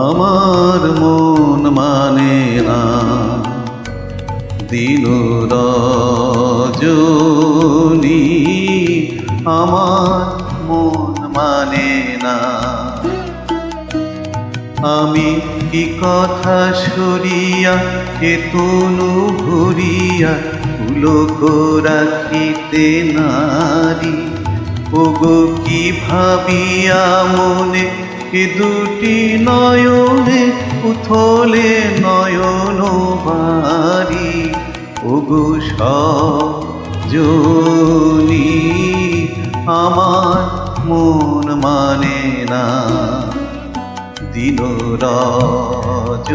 আমার মন মানে না দিন রজনী, আমার মন মানে না। আমি কি কথা সরিয়া এ তনু ভরিয়া পুলক রাখিতে নারী, ওগো কি ভাবিয়া মনে এ দুটি নয়নে উথলে নয়ন বাড়ি, ওগো সজনী আমার মন মানে না দিন রজনী,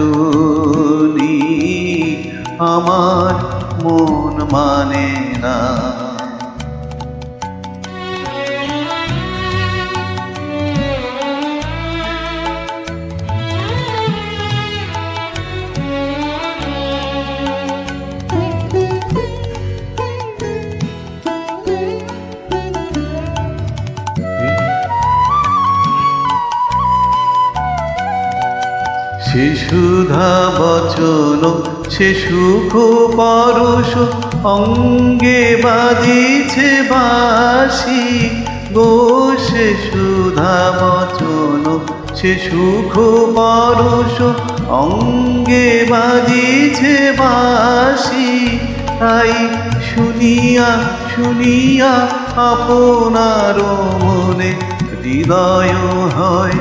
আমার মন মানে না। সে সুধা বচন সে সুখ পরশ অঙ্গে বাজিছে বাঁশি গো, সে সুধা বচন সে সুখ পরশ অঙ্গে বাজিছে বাঁশি, তাই শুনিয়া শুনিয়া আপনার মনে হৃদয় হয়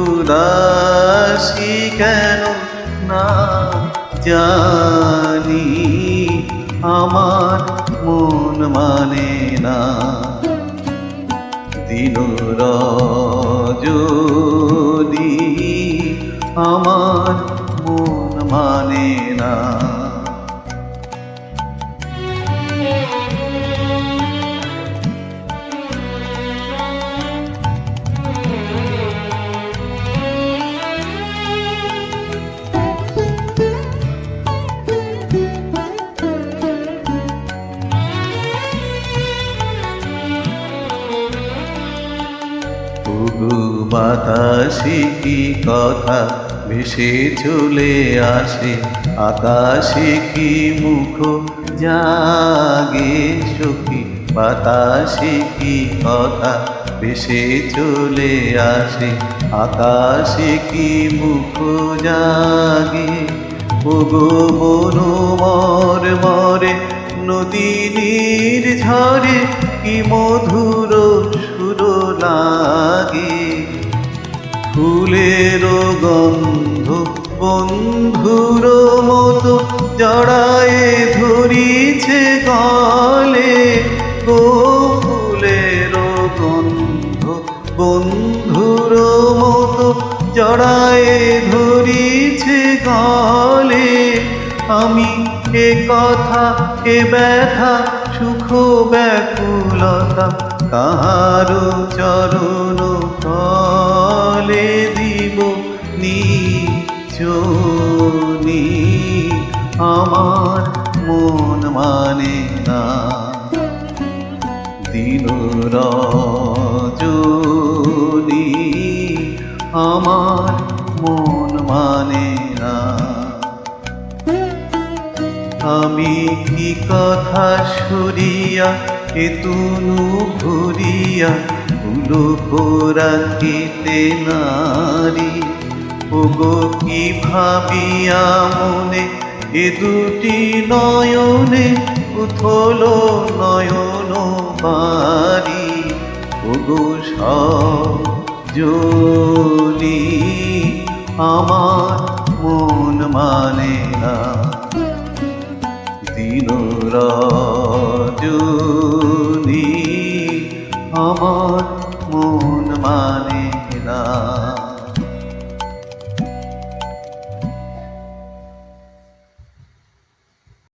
উদাসী কেন না জানি, আমার মন মানে না দিন রজনী, আমার মন মানে না। বাতাসে কি কথা ভেসে চলে আসে, আকাশে কি মুখ জাগে সখী, বাতাসে কি কথা ভেসে চলে আসে, আকাশে কি মুখ জাগে, ওগো মনোমর মরে নদীর ঝরে কি মধুর সুর লাগে, ফুলের গন্ধ বন্ধুর মতো জড়ায়ে ধরিছে গলে গো, ফুলের গন্ধ বন্ধুর মতো জড়ায়ে ধরিছে গলে, আমি এ কথা এ ব্যথা সুখ ব্যাকুলতা কাহারো চরণ তলে দিব নিচনি, আমার মন মানে না দিন রজনী, আমার মন মানে না। আমি কি কথা সরিয়া এ তনু ভরিয়া পুলক রাখিতে নারী, ওগো কি ভাবিয়া মনে এ দুটি নয়নে উথল নয়ন বাড়ি, ওগো সজনী আমার মন মানে না দিন রজনী, আমার মন মানে না।